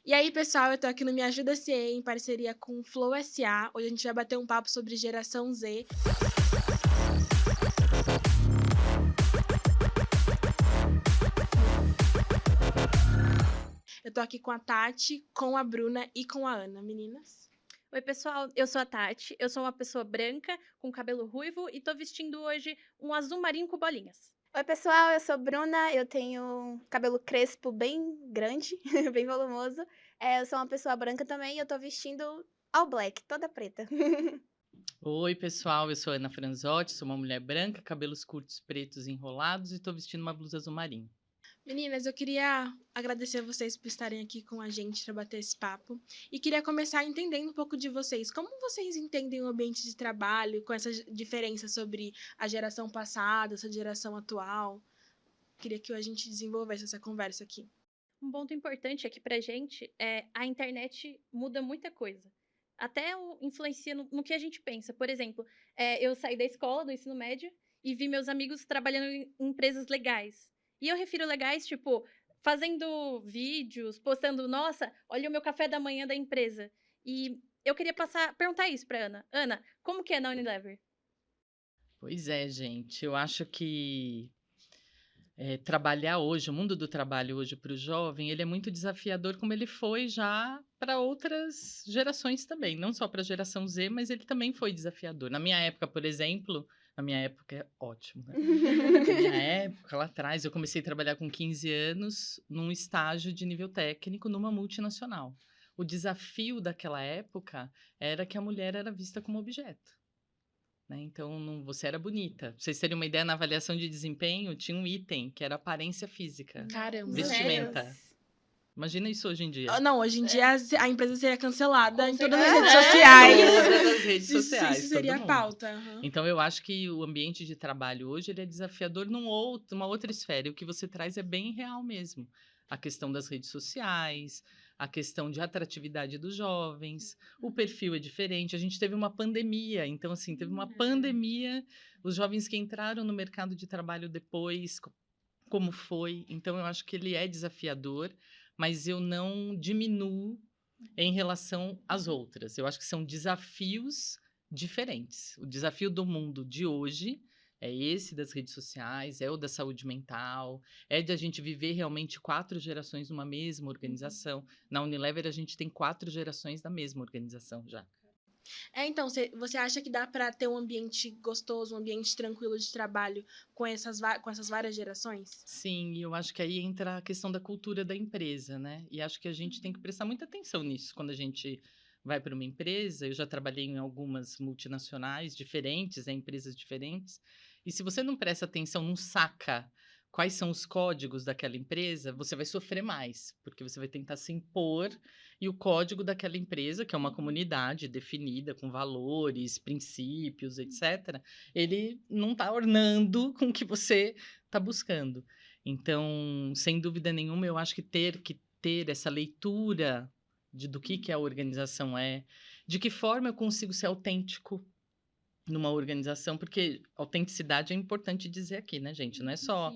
E aí, pessoal, eu tô aqui no Me Ajuda CE em parceria com o Flow SA. Hoje a gente vai bater um papo sobre geração Z. Eu tô aqui com a Tati, com a Bruna e com a Ana. Meninas? Oi, pessoal, eu sou a Tati, eu sou uma pessoa branca, com cabelo ruivo e tô vestindo hoje um azul marinho com bolinhas. Oi, pessoal, eu sou Bruna, eu tenho cabelo crespo bem grande, bem volumoso. Eu sou uma pessoa branca também e eu tô vestindo all black, toda preta. Oi, pessoal, eu sou Ana Franzotti, sou uma mulher branca, cabelos curtos, pretos, enrolados e tô vestindo uma blusa azul marinho. Meninas, eu queria agradecer a vocês por estarem aqui com a gente para bater esse papo. E queria começar entendendo um pouco de vocês. Como vocês entendem o ambiente de trabalho com essa diferença sobre a geração passada, essa geração atual? Queria que a gente desenvolvesse essa conversa aqui. Um ponto importante aqui pra gente é a internet muda muita coisa. Até influencia no que a gente pensa. Por exemplo, eu saí da escola, do ensino médio, e vi meus amigos trabalhando em empresas legais. E eu refiro legais, tipo, fazendo vídeos, postando, nossa, olha o meu café da manhã da empresa. E eu queria perguntar isso pra Ana. Ana, como que é na Unilever? Pois é, gente, eu acho que trabalhar hoje, o mundo do trabalho hoje para o jovem, ele é muito desafiador, como ele foi já para outras gerações também, não só para a geração Z, mas ele também foi desafiador. Na minha época, por exemplo, na minha época é ótimo, né? Na minha época, lá atrás, eu comecei a trabalhar com 15 anos num estágio de nível técnico numa multinacional. O desafio daquela época era que a mulher era vista como objeto. Né? Então, você era bonita. Pra vocês terem uma ideia, na avaliação de desempenho, tinha um item que era aparência física. Caramba. Vestimenta. Sério? Imagina isso hoje em dia. Não, hoje em dia a empresa seria cancelada Com em todas as certeza. redes sociais. Todas as redes Isso sociais. isso seria todo a mundo. pauta. Aham. Então, eu acho que o ambiente de trabalho hoje ele é desafiador numa outra esfera. E o que você traz é bem real mesmo. A questão das redes sociais, a questão de atratividade dos jovens, o perfil é diferente. A gente teve uma pandemia, então, assim, teve uma pandemia. Os jovens que entraram no mercado de trabalho depois, como foi. Então, eu acho que ele é desafiador, mas eu não diminuo em relação às outras. Eu acho que são desafios diferentes. O desafio do mundo de hoje é esse das redes sociais, é o da saúde mental, é de a gente viver realmente 4 gerações numa mesma organização. Na Unilever, a gente tem 4 gerações da mesma organização já. Então, você acha que dá para ter um ambiente gostoso, um ambiente tranquilo de trabalho com essas várias gerações? Sim, e eu acho que aí entra a questão da cultura da empresa, né? E acho que a gente tem que prestar muita atenção nisso quando a gente vai para uma empresa. Eu já trabalhei em algumas multinacionais diferentes, empresas diferentes. E se você não presta atenção, não saca quais são os códigos daquela empresa, você vai sofrer mais, porque você vai tentar se impor e o código daquela empresa, que é uma comunidade definida com valores, princípios, etc., ele não está ornando com o que você está buscando. Então, sem dúvida nenhuma, eu acho que ter essa leitura do que a organização é, de que forma eu consigo ser autêntico numa organização, porque autenticidade é importante dizer aqui, né, gente? Não é só...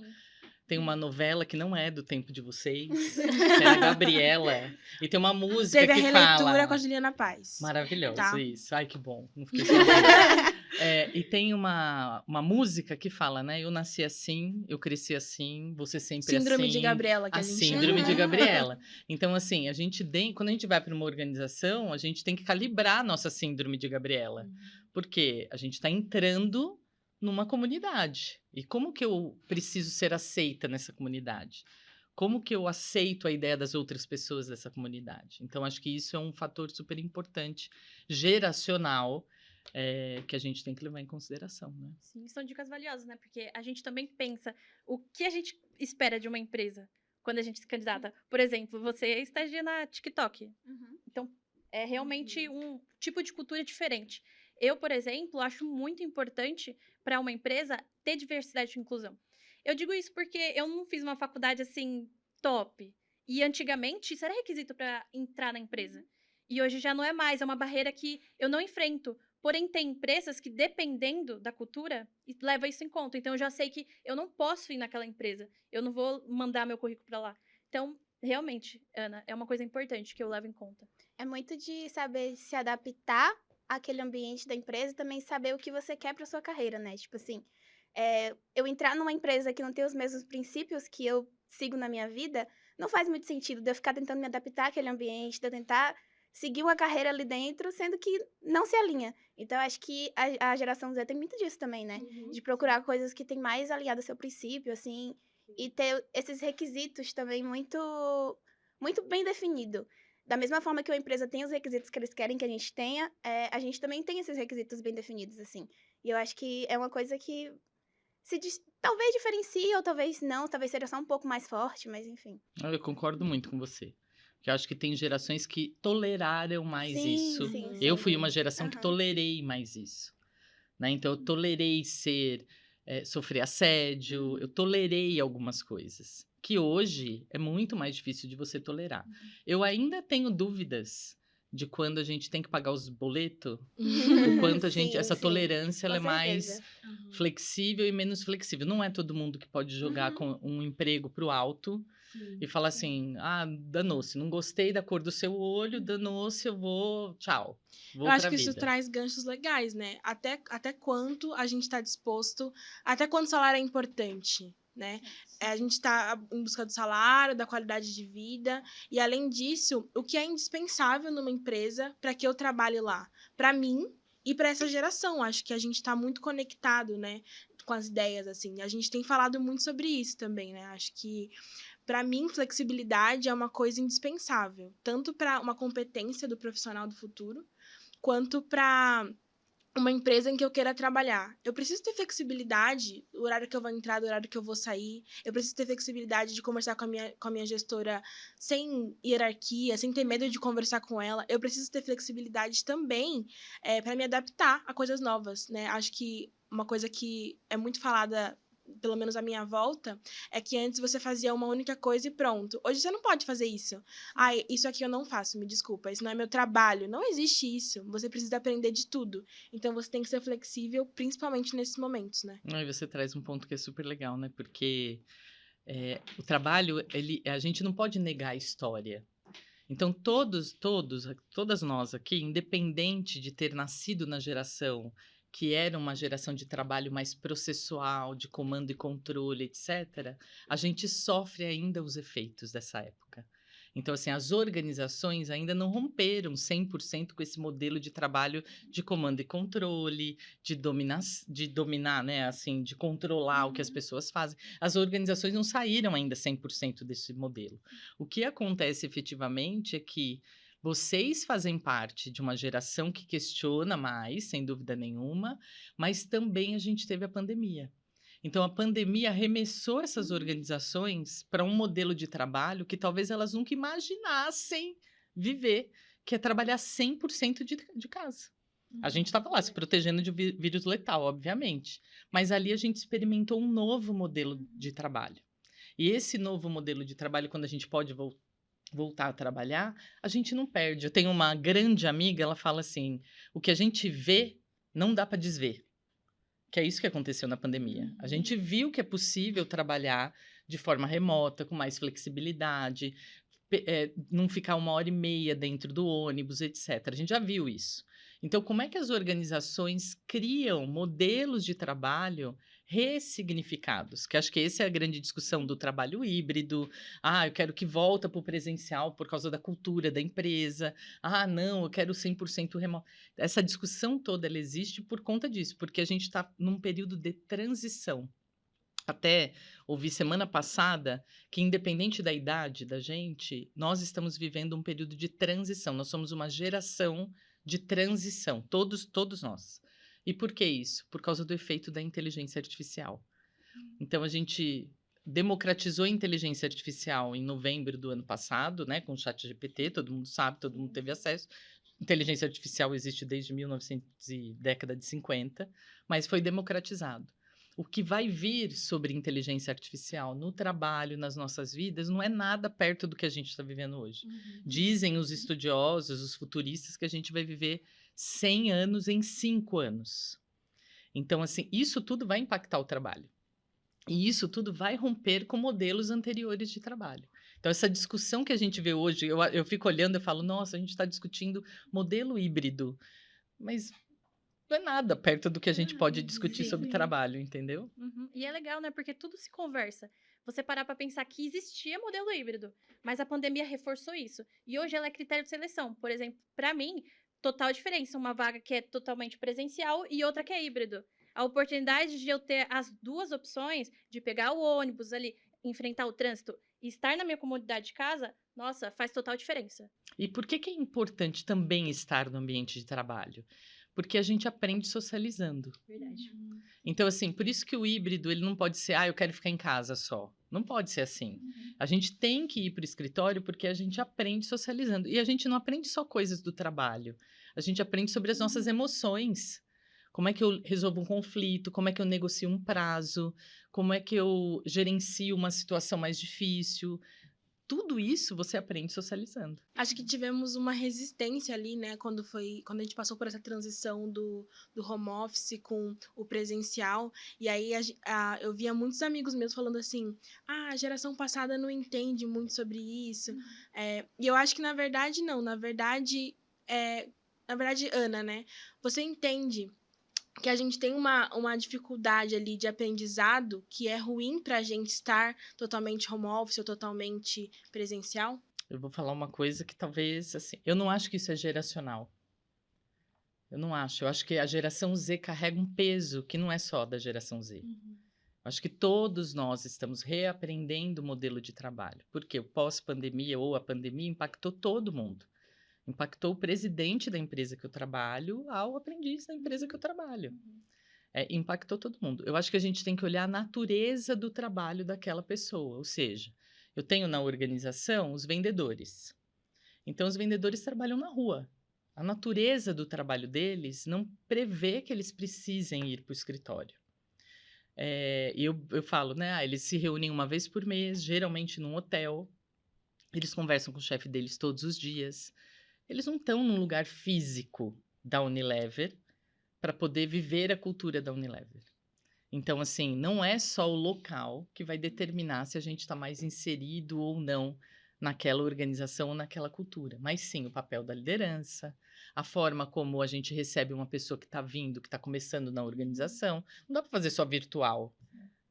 Tem uma novela que não é do tempo de vocês, que é a Gabriela, e tem uma música Teve a que releitura fala... com a Juliana Paz. Maravilhoso, Tá. isso. Ai, que bom. Não fiquei sozinha. E tem uma música que fala, né? Eu nasci assim, eu cresci assim, você sempre Síndrome assim. de Gabriela, que A a gente síndrome de Uhum. Gabriela. Então, assim, quando a gente vai para uma organização, a gente tem que calibrar a nossa síndrome de Gabriela. Porque a gente está entrando numa comunidade. E como que eu preciso ser aceita nessa comunidade? Como que eu aceito a ideia das outras pessoas dessa comunidade? Então, acho que isso é um fator super importante, geracional, que a gente tem que levar em consideração, né? Sim, são dicas valiosas, né? Porque a gente também pensa o que a gente espera de uma empresa quando a gente se candidata. Por exemplo, você estagia na TikTok. Então, é realmente um tipo de cultura diferente. Eu, por exemplo, acho muito importante para uma empresa ter diversidade e inclusão. Eu digo isso porque eu não fiz uma faculdade assim top. E antigamente isso era requisito para entrar na empresa. E hoje já não é mais, é uma barreira que eu não enfrento. Porém, tem empresas que, dependendo da cultura, leva isso em conta. Então, eu já sei que eu não posso ir naquela empresa. Eu não vou mandar meu currículo para lá. Então, realmente, Ana, é uma coisa importante que eu levo em conta. É muito de saber se adaptar àquele ambiente da empresa e também saber o que você quer para sua carreira, né? Tipo assim, eu entrar numa empresa que não tem os mesmos princípios que eu sigo na minha vida, não faz muito sentido de eu ficar tentando me adaptar àquele ambiente, de eu tentar seguir uma carreira ali dentro, sendo que não se alinha. Então, acho que a geração Z tem muito disso também, né? De procurar coisas que tem mais alinhado ao seu princípio, assim, e ter esses requisitos também muito bem definido. Da mesma forma que uma empresa tem os requisitos que eles querem que a gente tenha, a gente também tem esses requisitos bem definidos, assim. E eu acho que é uma coisa que talvez diferencie ou talvez não, talvez seja só um pouco mais forte, mas enfim. Eu concordo muito com você. Porque eu acho que tem gerações que toleraram mais isso. Sim, Eu sim. fui uma geração que Aham. tolerei mais isso. Né? Então, eu tolerei sofrer assédio, eu tolerei algumas coisas. Que hoje é muito mais difícil de você tolerar. Eu ainda tenho dúvidas de quando a gente tem que pagar os boletos, o quanto Sim, essa sim, tolerância ela é com mais certeza. flexível e menos flexível. Não é todo mundo que pode jogar com um emprego pro alto e falar assim, danou-se, não gostei da cor do seu olho, danou-se, eu vou, tchau, vou Eu acho pra que isso vida. traz ganchos legais, né? Até quanto a gente está disposto, até quanto o salário é importante, né? A gente está em busca do salário, da qualidade de vida, e além disso, o que é indispensável numa empresa para que eu trabalhe lá? Para mim e para essa geração. Acho que a gente está muito conectado, né? Com as ideias, assim. A gente tem falado muito sobre isso também, né? Acho que para mim, flexibilidade é uma coisa indispensável, tanto para uma competência do profissional do futuro, quanto para uma empresa em que eu queira trabalhar. Eu preciso ter flexibilidade, o horário que eu vou entrar, do horário que eu vou sair. Eu preciso ter flexibilidade de conversar com a minha gestora sem hierarquia, sem ter medo de conversar com ela. Eu preciso ter flexibilidade também para me adaptar a coisas novas, né? Acho que uma coisa que é muito falada, pelo menos à minha volta, é que antes você fazia uma única coisa e pronto. Hoje você não pode fazer isso. Isso aqui eu não faço, me desculpa, isso não é meu trabalho. Não existe isso. Você precisa aprender de tudo. Então você tem que ser flexível, principalmente nesses momentos, né? Aí você traz um ponto que é super legal, né? Porque o trabalho, a gente não pode negar a história. Então, todas nós aqui, independente de ter nascido na geração que era uma geração de trabalho mais processual, de comando e controle, etc., a gente sofre ainda os efeitos dessa época. Então, assim, as organizações ainda não romperam 100% com esse modelo de trabalho de comando e controle, de dominar, né, assim, de controlar o que as pessoas fazem. As organizações não saíram ainda 100% desse modelo. O que acontece efetivamente é que vocês fazem parte de uma geração que questiona mais, sem dúvida nenhuma, mas também a gente teve a pandemia. Então, a pandemia arremessou essas organizações para um modelo de trabalho que talvez elas nunca imaginassem viver, que é trabalhar 100% de casa. A gente estava lá se protegendo de vírus letal, obviamente, mas ali a gente experimentou um novo modelo de trabalho. E esse novo modelo de trabalho, quando a gente pode voltar a trabalhar, a gente não perde. Eu tenho uma grande amiga, ela fala assim, o que a gente vê, não dá para desver. Que é isso que aconteceu na pandemia. A gente viu que é possível trabalhar de forma remota, com mais flexibilidade, não ficar 1h30 dentro do ônibus, etc. A gente já viu isso. Então, como é que as organizações criam modelos de trabalho ressignificados? Que acho que essa é a grande discussão do trabalho híbrido. Eu quero que volta para o presencial por causa da cultura da empresa. Não, eu quero 100% remoto. Essa discussão toda ela existe por conta disso, porque a gente está num período de transição. Até ouvi semana passada que, independente da idade da gente, nós estamos vivendo um período de transição. Nós somos uma geração de transição, todos nós. E por que isso? Por causa do efeito da inteligência artificial. Então, a gente democratizou a inteligência artificial em novembro do ano passado, né, com o ChatGPT, todo mundo sabe, todo mundo teve acesso. Inteligência artificial existe desde 1900 e década de 50, mas foi democratizado. O que vai vir sobre inteligência artificial no trabalho, nas nossas vidas, não é nada perto do que a gente está vivendo hoje. Dizem os estudiosos, os futuristas, que a gente vai viver 100 anos em 5 anos. Então, assim, isso tudo vai impactar o trabalho. E isso tudo vai romper com modelos anteriores de trabalho. Então, essa discussão que a gente vê hoje, eu fico olhando e falo, nossa, a gente está discutindo modelo híbrido, mas não é nada perto do que a gente pode discutir sim. sobre trabalho, entendeu? Uhum. E é legal, né? Porque tudo se conversa. Você parar pra pensar que existia modelo híbrido, mas a pandemia reforçou isso. E hoje ela é critério de seleção. Por exemplo, pra mim, total diferença. Uma vaga que é totalmente presencial e outra que é híbrido. A oportunidade de eu ter as duas opções, de pegar o ônibus ali, enfrentar o trânsito e estar na minha comodidade de casa, nossa, faz total diferença. E por que que é importante também estar no ambiente de trabalho? Porque a gente aprende socializando. Verdade. Então, assim, por isso que o híbrido, ele não pode ser, eu quero ficar em casa só. Não pode ser assim. A gente tem que ir para o escritório porque a gente aprende socializando. E a gente não aprende só coisas do trabalho. A gente aprende sobre as nossas emoções. Como é que eu resolvo um conflito? Como é que eu negocio um prazo? Como é que eu gerencio uma situação mais difícil? Tudo isso você aprende socializando. Acho que tivemos uma resistência ali, né, quando a gente passou por essa transição do home office com o presencial, e aí eu via muitos amigos meus falando assim, a geração passada não entende muito sobre isso, e eu acho que na verdade não, na verdade, Ana, né, você entende que a gente tem uma dificuldade ali de aprendizado que é ruim pra gente estar totalmente home office ou totalmente presencial? Eu vou falar uma coisa que talvez, assim, eu não acho que isso é geracional. Eu não acho. Eu acho que a geração Z carrega um peso que não é só da geração Z. Acho que todos nós estamos reaprendendo o modelo de trabalho, porque o pós-pandemia ou a pandemia impactou todo mundo. Impactou o presidente da empresa que eu trabalho ao aprendiz da empresa que eu trabalho. Impactou todo mundo. Eu acho que a gente tem que olhar a natureza do trabalho daquela pessoa. Ou seja, eu tenho na organização os vendedores. Então, os vendedores trabalham na rua. A natureza do trabalho deles não prevê que eles precisem ir para o escritório. E eu falo, né? Eles se reúnem uma vez por mês, geralmente num hotel. Eles conversam com o chefe deles todos os dias. Eles não estão num lugar físico da Unilever para poder viver a cultura da Unilever. Então, assim, não é só o local que vai determinar se a gente está mais inserido ou não naquela organização ou naquela cultura, mas sim o papel da liderança, a forma como a gente recebe uma pessoa que está vindo, que está começando na organização. Não dá para fazer só virtual.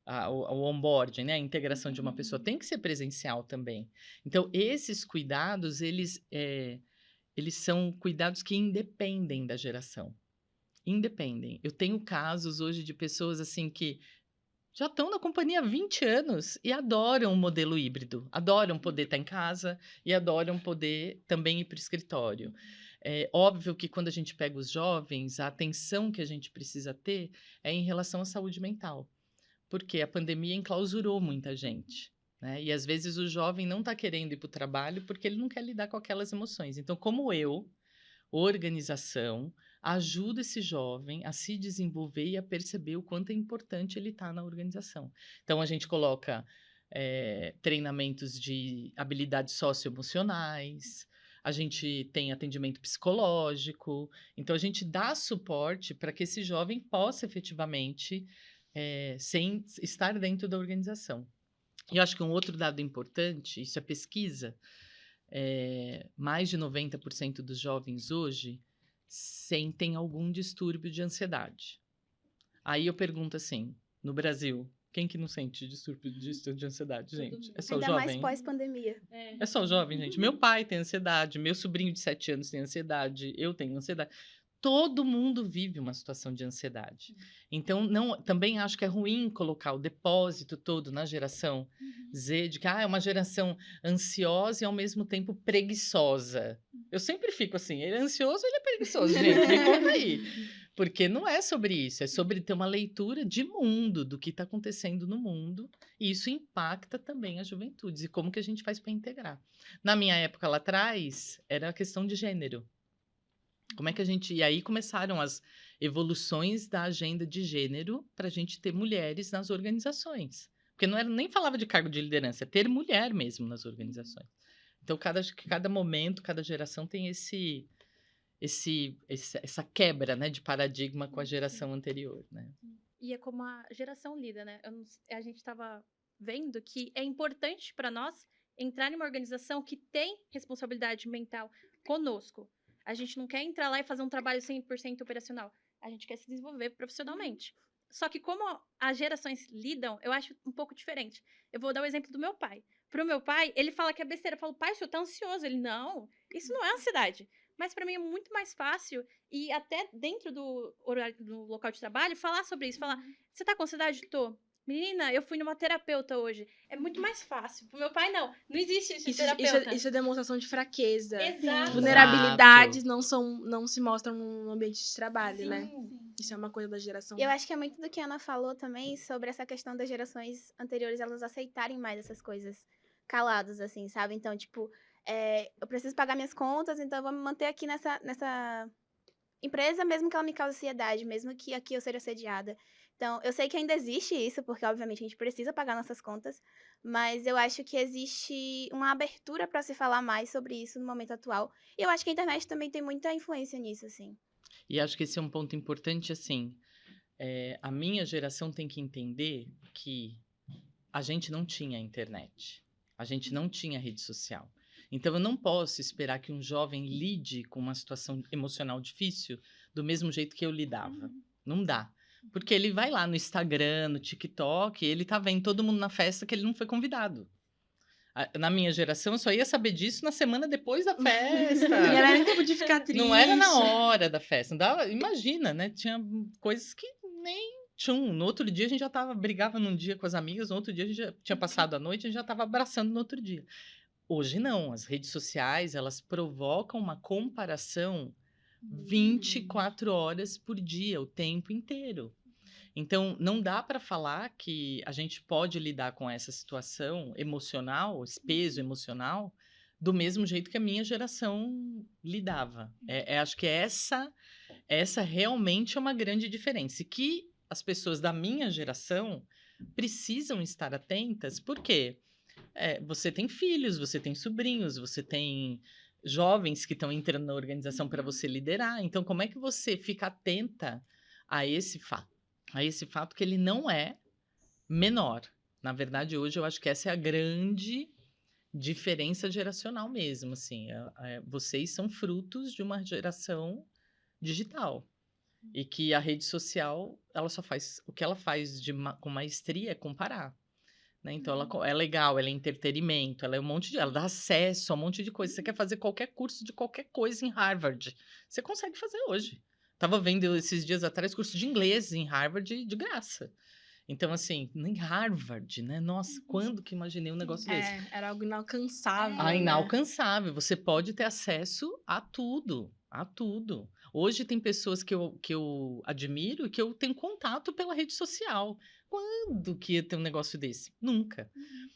O onboarding, né? A integração de uma pessoa tem que ser presencial também. Então, esses cuidados, eles são cuidados que independem da geração. Independem. Eu tenho casos hoje de pessoas assim que já estão na companhia há 20 anos e adoram o modelo híbrido, adoram poder estar em casa e adoram poder também ir para o escritório. É óbvio que quando a gente pega os jovens, a atenção que a gente precisa ter é em relação à saúde mental, porque a pandemia enclausurou muita gente. Né? E às vezes o jovem não está querendo ir para o trabalho porque ele não quer lidar com aquelas emoções. Então, como organização, ajuda esse jovem a se desenvolver e a perceber o quanto é importante ele estar na organização. Então, a gente coloca treinamentos de habilidades socioemocionais, a gente tem atendimento psicológico, então a gente dá suporte para que esse jovem possa efetivamente sem estar dentro da organização. E eu acho que um outro dado importante, isso é pesquisa, mais de 90% dos jovens hoje sentem algum distúrbio de ansiedade. Aí eu pergunto assim, no Brasil, quem que não sente distúrbio de ansiedade, gente? É só o Ainda jovem? mais pós-pandemia. É só o jovem, gente. Meu pai tem ansiedade, meu sobrinho de 7 anos tem ansiedade, eu tenho ansiedade. Todo mundo vive uma situação de ansiedade. Então, também acho que é ruim colocar o depósito todo na geração Z, de que é uma geração ansiosa e ao mesmo tempo preguiçosa. Eu sempre fico assim, ele é ansioso ou ele é preguiçoso, gente? Me conta aí. Porque não é sobre isso, é sobre ter uma leitura de mundo, do que está acontecendo no mundo, e isso impacta também as juventudes, e como que a gente faz para integrar. Na minha época lá atrás, era a questão de gênero. Como é que a gente... E aí começaram as evoluções da agenda de gênero para a gente ter mulheres nas organizações. Porque não era, nem falava de cargo de liderança, é ter mulher mesmo nas organizações. Então, cada momento, cada geração tem essa quebra, né, de paradigma com a geração anterior, né? E é como a geração lida, né? A gente estava vendo que é importante para nós entrar em uma organização que tem responsabilidade mental conosco. A gente não quer entrar lá e fazer um trabalho 100% operacional. A gente quer se desenvolver profissionalmente. Só que como as gerações lidam, eu acho um pouco diferente. Eu vou dar o exemplo do meu pai. Pro meu pai, ele fala que é besteira. Eu falo, pai, o senhor tá ansioso. Ele, não, isso não é ansiedade. Mas para mim é muito mais fácil e até dentro do horário, do local de trabalho, falar sobre isso. Falar, você tá com ansiedade? Tô. Menina, eu fui numa terapeuta hoje. É muito mais fácil. Pro meu pai, não. Não existe isso de terapeuta. Isso é demonstração de fraqueza. Exato. Vulnerabilidades não se mostram no ambiente de trabalho, né? Sim. Isso é uma coisa da geração. E eu acho que é muito do que a Ana falou também sobre essa questão das gerações anteriores, elas aceitarem mais essas coisas caladas, assim, sabe? Então, tipo, eu preciso pagar minhas contas, então eu vou me manter aqui nessa empresa, mesmo que ela me cause ansiedade, mesmo que aqui eu seja assediada. Então, eu sei que ainda existe isso, porque, obviamente, a gente precisa pagar nossas contas, mas eu acho que existe uma abertura para se falar mais sobre isso no momento atual. E eu acho que a internet também tem muita influência nisso, assim. E acho que esse é um ponto importante, assim, a minha geração tem que entender que a gente não tinha internet, a gente não tinha rede social. Então, eu não posso esperar que um jovem lide com uma situação emocional difícil do mesmo jeito que eu lidava. Não dá. Porque ele vai lá no Instagram, no TikTok, ele tá vendo todo mundo na festa que ele não foi convidado. Na minha geração, eu só ia saber disso na semana depois da festa. Não era nem tempo de ficar triste. Não era na hora da festa. Não dava, imagina, né? Tinha coisas que nem tchum. No outro dia a gente já brigava num dia com as amigas, no outro dia a gente já tinha passado a noite, a gente já tava abraçando no outro dia. Hoje não, as redes sociais, elas provocam uma comparação 24 horas por dia, o tempo inteiro. Então, não dá para falar que a gente pode lidar com essa situação emocional, esse peso emocional, do mesmo jeito que a minha geração lidava. Acho que essa realmente é uma grande diferença. E que as pessoas da minha geração precisam estar atentas, porque você tem filhos, você tem sobrinhos, você tem jovens que estão entrando na organização para você liderar. Então, como é que você fica atenta a esse fato? A esse fato que ele não é menor. Na verdade, hoje eu acho que essa é a grande diferença geracional mesmo, assim. Vocês são frutos de uma geração digital. E que a rede social, ela só faz... O que ela faz com maestria é comparar. Né? Então, ela é legal, ela é entretenimento, ela é ela dá acesso a um monte de coisa. Você quer fazer qualquer curso de qualquer coisa em Harvard, você consegue fazer hoje. Tava vendo esses dias atrás curso de inglês em Harvard de graça. Então, assim, em Harvard, né? Nossa, quando que imaginei um negócio desse? Era algo inalcançável. Ah, inalcançável. Você pode ter acesso a tudo, a tudo. Hoje tem pessoas que eu admiro e que eu tenho contato pela rede social. Quando que ia ter um negócio desse? Nunca.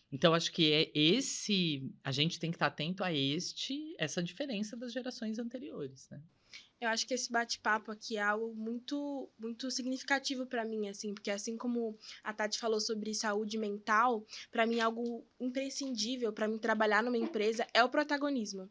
Então, acho que a gente tem que estar atento a essa diferença das gerações anteriores, né? Eu acho que esse bate-papo aqui é algo muito, muito significativo para mim, assim, porque assim como a Tati falou sobre saúde mental, para mim algo imprescindível para mim trabalhar numa empresa é o protagonismo.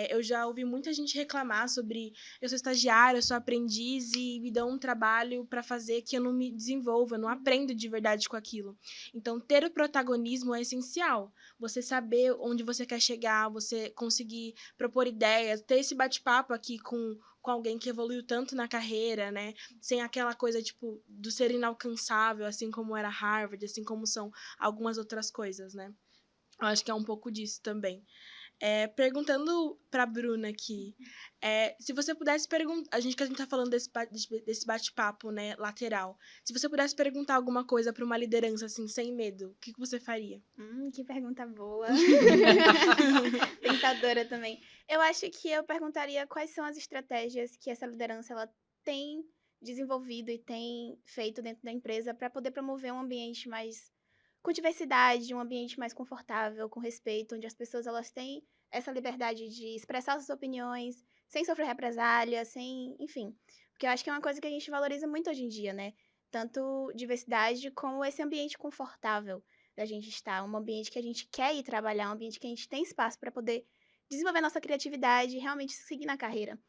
Eu já ouvi muita gente reclamar sobre eu sou estagiária, eu sou aprendiz e me dão um trabalho para fazer que eu não me desenvolvo, eu não aprendo de verdade com aquilo. Então, ter o protagonismo é essencial. Você saber onde você quer chegar, você conseguir propor ideias, ter esse bate-papo aqui com alguém que evoluiu tanto na carreira, né? Sem aquela coisa, tipo, do ser inalcançável, assim como era Harvard, assim como são algumas outras coisas, né? Eu acho que é um pouco disso também. Perguntando pra Bruna aqui, se você pudesse perguntar, que a gente tá falando desse bate-papo, né, lateral, se você pudesse perguntar alguma coisa pra uma liderança, assim, sem medo, o que você faria? Que pergunta boa. Tentadora também. Eu acho que eu perguntaria quais são as estratégias que essa liderança ela tem desenvolvido e tem feito dentro da empresa para poder promover um ambiente mais com diversidade, um ambiente mais confortável, com respeito, onde as pessoas elas têm essa liberdade de expressar suas opiniões, sem sofrer represália, enfim. Porque eu acho que é uma coisa que a gente valoriza muito hoje em dia, né? Tanto diversidade como esse ambiente confortável da gente estar, um ambiente que a gente quer ir trabalhar, um ambiente que a gente tem espaço para poder desenvolver nossa criatividade e realmente seguir na carreira.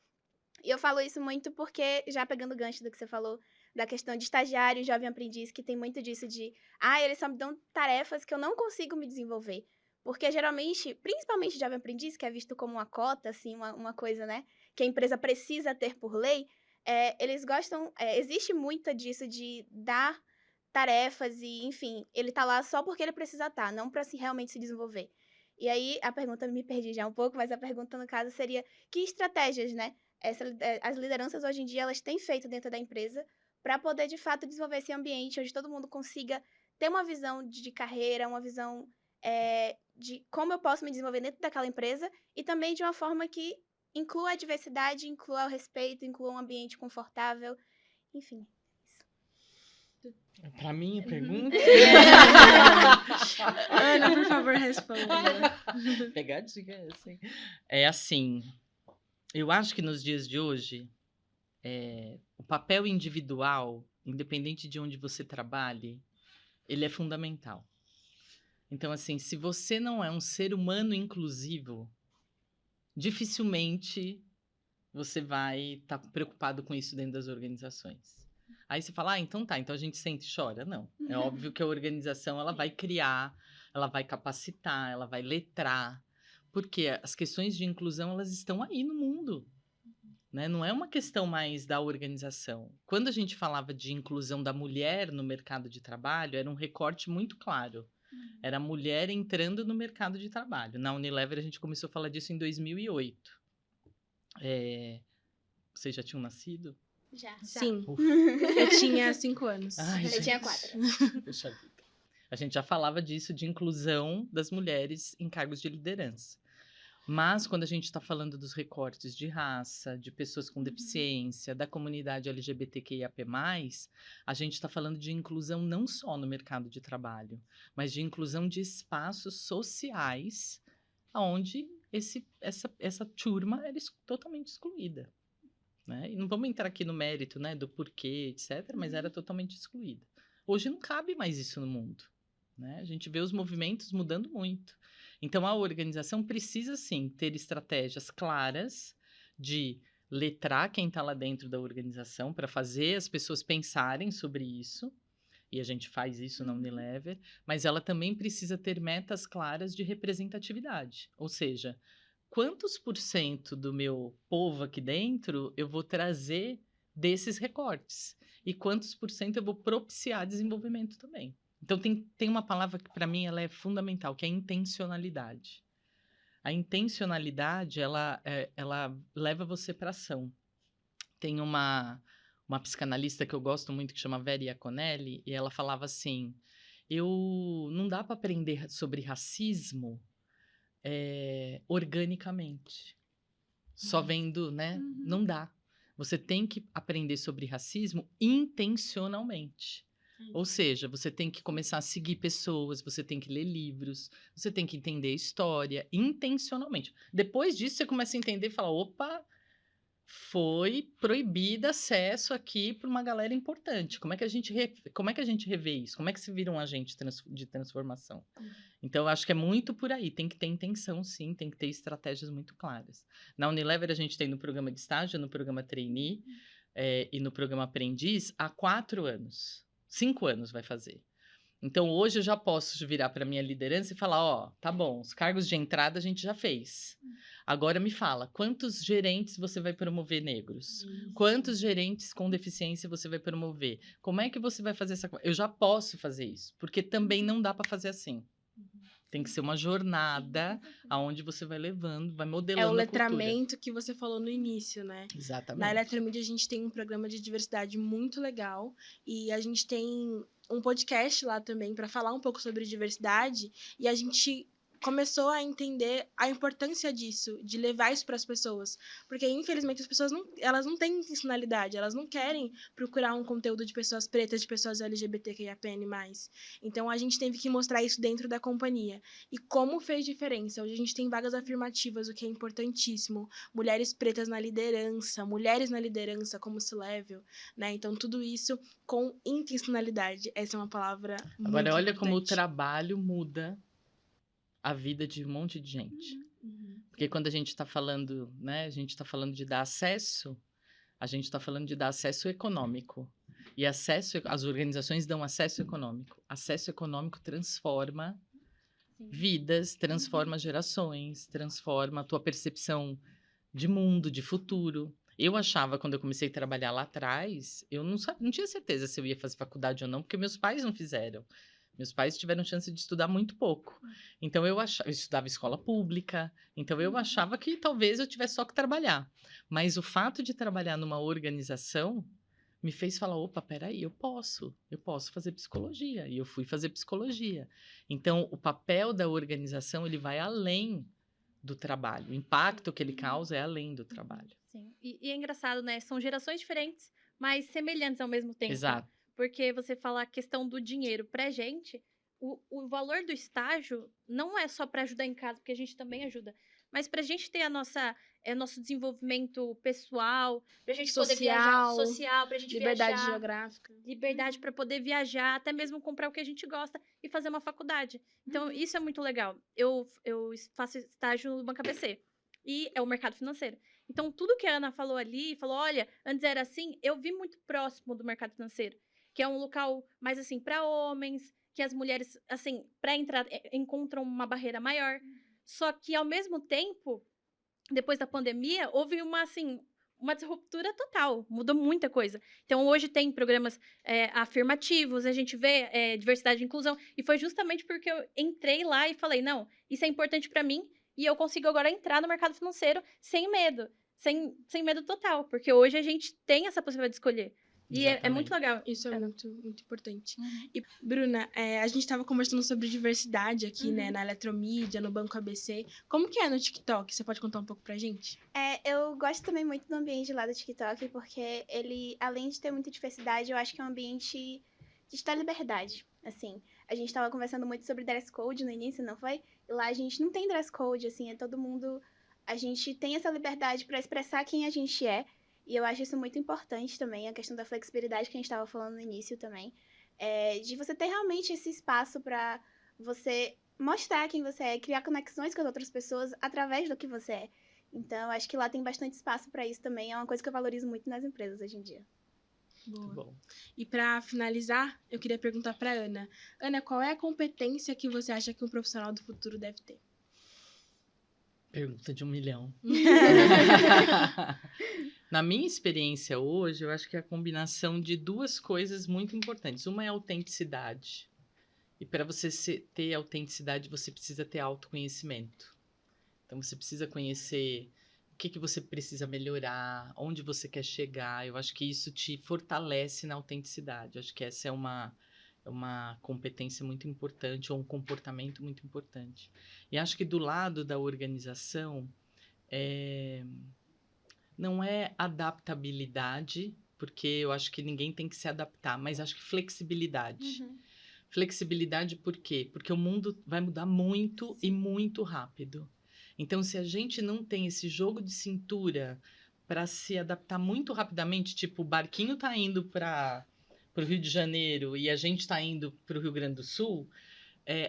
E eu falo isso muito porque, já pegando o gancho do que você falou, da questão de estagiário e jovem aprendiz, que tem muito disso de, eles só me dão tarefas que eu não consigo me desenvolver. Porque geralmente, principalmente jovem aprendiz, que é visto como uma cota, assim, uma coisa, né, que a empresa precisa ter por lei, eles gostam, existe muito disso de dar tarefas e, enfim, ele tá lá só porque ele precisa estar, não para realmente se desenvolver. E aí, a pergunta, me perdi já um pouco, mas a pergunta, no caso, seria que estratégias, né, as lideranças hoje em dia, elas têm feito dentro da empresa para poder, de fato, desenvolver esse ambiente onde todo mundo consiga ter uma visão de carreira, uma visão de como eu posso me desenvolver dentro daquela empresa e também de uma forma que inclua a diversidade, inclua o respeito, inclua um ambiente confortável, enfim. Para mim, a pergunta? Ana, por favor, responda. Pegadinha, assim. É assim, eu acho que nos dias de hoje, o papel individual, independente de onde você trabalhe, ele é fundamental. Então, assim, se você não é um ser humano inclusivo, dificilmente você vai estar preocupado com isso dentro das organizações. Aí você fala, então tá, então a gente sente e chora. Não, é óbvio que a organização ela vai criar, ela vai capacitar, ela vai letrar, porque as questões de inclusão elas estão aí no mundo. Né? Não é uma questão mais da organização. Quando a gente falava de inclusão da mulher no mercado de trabalho, era um recorte muito claro. Era a mulher entrando no mercado de trabalho. Na Unilever, a gente começou a falar disso em 2008. Vocês já tinham nascido? Já. Sim. Eu tinha 5 anos. Ai, Eu gente. tinha 4. Puxa vida. A gente já falava disso, de inclusão das mulheres em cargos de liderança. Mas, quando a gente está falando dos recortes de raça, de pessoas com deficiência, da comunidade LGBTQIAP+, a gente está falando de inclusão não só no mercado de trabalho, mas de inclusão de espaços sociais onde essa turma era totalmente excluída. Né? E não vamos entrar aqui no mérito, né, do porquê, etc., mas era totalmente excluída. Hoje não cabe mais isso no mundo. Né? A gente vê os movimentos mudando muito. Então, a organização precisa, sim, ter estratégias claras de letrar quem está lá dentro da organização para fazer as pessoas pensarem sobre isso, e a gente faz isso na Unilever, mas ela também precisa ter metas claras de representatividade, ou seja, quantos % do meu povo aqui dentro eu vou trazer desses recortes, e quantos % eu vou propiciar desenvolvimento também. Então, tem uma palavra que, para mim, ela é fundamental, que é intencionalidade. A intencionalidade, ela leva você para ação. Tem uma psicanalista que eu gosto muito, que chama Vera Iaconelli, e ela falava assim, não dá para aprender sobre racismo organicamente. Só vendo, né? Não dá. Você tem que aprender sobre racismo intencionalmente. Ou seja, você tem que começar a seguir pessoas, você tem que ler livros, você tem que entender história intencionalmente. Depois disso, você começa a entender e fala, opa, foi proibido acesso aqui para uma galera importante. Como é que a gente revê isso? Como é que se vira um agente de transformação? Então, eu acho que é muito por aí. Tem que ter intenção, sim. Tem que ter estratégias muito claras. Na Unilever, a gente tem no programa de estágio, no programa trainee e no programa aprendiz há 4 anos. 5 anos vai fazer. Então, hoje eu já posso virar para a minha liderança e falar, tá bom, os cargos de entrada a gente já fez. Agora me fala, quantos gerentes você vai promover negros? Quantos gerentes com deficiência você vai promover? Como é que você vai fazer essa coisa? Eu já posso fazer isso, porque também não dá para fazer assim. Tem que ser uma jornada aonde você vai levando, vai modelando a cultura. É o letramento que você falou no início, né? Exatamente. Na Eletromídia a gente tem um programa de diversidade muito legal e a gente tem um podcast lá também para falar um pouco sobre diversidade e a gente começou a entender a importância disso, de levar isso para as pessoas, porque infelizmente as pessoas elas não têm intencionalidade, elas não querem procurar um conteúdo de pessoas pretas, de pessoas LGBTQIAPN+. Então a gente teve que mostrar isso dentro da companhia. E como fez diferença? Hoje a gente tem vagas afirmativas, o que é importantíssimo, mulheres pretas na liderança, mulheres na liderança como C-Level, né? Então tudo isso com intencionalidade, essa é uma palavra muito Agora, olha importante. como o trabalho muda a vida de um monte de gente. Porque quando a gente está falando, né, a gente está falando de dar acesso, a gente está falando de dar acesso econômico. E as organizações dão acesso econômico. Acesso econômico transforma vidas, transforma gerações, transforma a tua percepção de mundo, de futuro. Eu achava, quando eu comecei a trabalhar lá atrás, eu não tinha certeza se eu ia fazer faculdade ou não, porque meus pais não fizeram. Meus pais tiveram chance de estudar muito pouco. Então, eu estudava escola pública, então eu achava que talvez eu tivesse só que trabalhar. Mas o fato de trabalhar numa organização me fez falar, opa, peraí, eu posso fazer psicologia. E eu fui fazer psicologia. Então, o papel da organização, ele vai além do trabalho. O impacto que ele causa é além do trabalho. Sim. E é engraçado, né? São gerações diferentes, mas semelhantes ao mesmo tempo. Exato. Porque você fala a questão do dinheiro pra gente, o valor do estágio não é só para ajudar em casa, porque a gente também ajuda, mas pra gente ter nosso desenvolvimento pessoal, pra gente poder viajar, social, pra gente liberdade viajar, geográfica. liberdade para poder viajar, até mesmo comprar o que a gente gosta e fazer uma faculdade. Então, isso é muito legal. Eu faço estágio no Banco ABC e é o mercado financeiro. Então, tudo que a Ana falou ali, olha, antes era assim, eu vi muito próximo do mercado financeiro, que é um local mais assim para homens, que as mulheres assim, para entrar encontram uma barreira maior. Só que ao mesmo tempo, depois da pandemia, houve uma disruptura total, mudou muita coisa. Então, hoje tem programas afirmativos, a gente vê diversidade e inclusão, e foi justamente porque eu entrei lá e falei, não, isso é importante para mim, e eu consigo agora entrar no mercado financeiro sem medo, sem medo total, porque hoje a gente tem essa possibilidade de escolher. E é muito legal. Isso é muito, muito importante. E, Bruna, a gente estava conversando sobre diversidade aqui, né? Na Eletromídia, no Banco ABC. Como que é no TikTok? Você pode contar um pouco pra gente? Eu gosto também muito do ambiente lá do TikTok, porque ele, além de ter muita diversidade, eu acho que é um ambiente de estar liberdade. Assim, a gente estava conversando muito sobre dress code no início, não foi? E lá a gente não tem dress code, assim, é todo mundo... A gente tem essa liberdade para expressar quem a gente é. E eu acho isso muito importante também, a questão da flexibilidade que a gente estava falando no início também. De você ter realmente esse espaço para você mostrar quem você é, criar conexões com as outras pessoas através do que você é. Então, acho que lá tem bastante espaço para isso também. É uma coisa que eu valorizo muito nas empresas hoje em dia. Boa. Bom. E para finalizar, eu queria perguntar para Ana. Ana, qual é a competência que você acha que um profissional do futuro deve ter? Pergunta de 1 milhão. Na minha experiência hoje, eu acho que é a combinação de duas coisas muito importantes. Uma é a autenticidade. E para você ter autenticidade, você precisa ter autoconhecimento. Então, você precisa conhecer o que você precisa melhorar, onde você quer chegar. Eu acho que isso te fortalece na autenticidade. Eu acho que essa é uma competência muito importante, ou um comportamento muito importante. E acho que do lado da organização, não é adaptabilidade, porque eu acho que ninguém tem que se adaptar, mas acho que flexibilidade. Flexibilidade por quê? Porque o mundo vai mudar muito e muito rápido. Então, se a gente não tem esse jogo de cintura para se adaptar muito rapidamente, tipo, o barquinho está indo para o Rio de Janeiro e a gente está indo para o Rio Grande do Sul,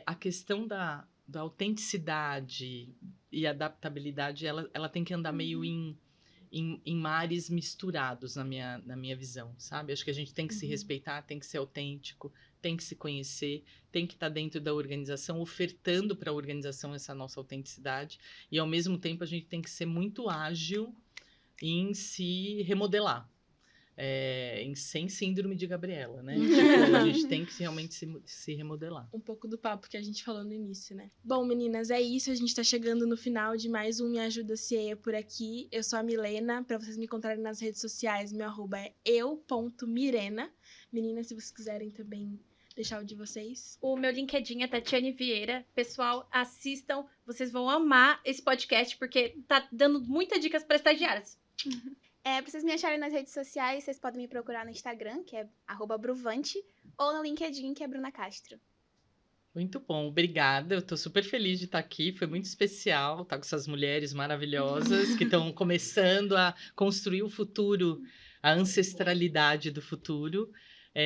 a questão da autenticidade e adaptabilidade, ela tem que andar meio em mares misturados, na minha visão, sabe? Acho que a gente tem que se respeitar, tem que ser autêntico, tem que se conhecer, tem que estar dentro da organização, ofertando para a organização essa nossa autenticidade, e ao mesmo tempo a gente tem que ser muito ágil em se remodelar. Sem síndrome de Gabriela, né? Tipo, a gente tem que realmente se remodelar. Um pouco do papo que a gente falou no início, né? Bom, meninas, é isso. A gente tá chegando no final de mais um Me Ajuda CE por aqui. Eu sou a Milena. Pra vocês me encontrarem nas redes sociais, meu arroba é eu.mirena. Meninas, se vocês quiserem também deixar o de vocês. O meu LinkedIn é Tatiane Vieira. Pessoal, assistam. Vocês vão amar esse podcast, porque tá dando muitas dicas para estagiários. Pra vocês me acharem nas redes sociais, vocês podem me procurar no Instagram, que é @bruvante, ou no LinkedIn, que é Bruna Castro. Muito bom, obrigada. Eu tô super feliz de estar aqui. Foi muito especial estar com essas mulheres maravilhosas que estão começando a construir o futuro, a ancestralidade do futuro.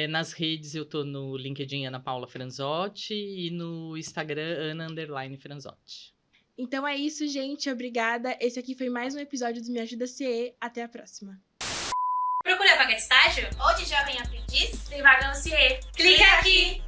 Nas redes eu tô no LinkedIn Ana Paula Franzotti e no Instagram Ana_Franzotti. Então é isso, gente. Obrigada. Esse aqui foi mais um episódio do Me Ajuda CE. Até a próxima. Procure a vaga de estágio? Ou de jovem aprendiz? Tem vaga no CIE. Clica aqui!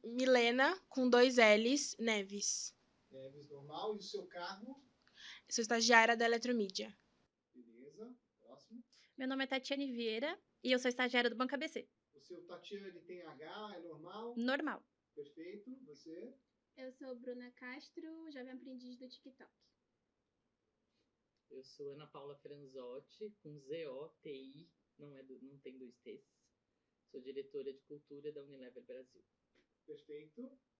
Milena, com 2 L's, Neves. Neves, normal. E o seu cargo? Sou estagiária da Eletromídia. Beleza. Próximo. Meu nome é Tatiane Vieira e eu sou estagiária do Banco ABC. O seu Tatiane tem H, é normal? Normal. Perfeito. Você? Eu sou Bruna Castro, jovem aprendiz do TikTok. Eu sou Ana Paula Franzotti, com Z-O-T-I, não tem 2 T's. Sou diretora de cultura da Unilever Brasil. Perfeito.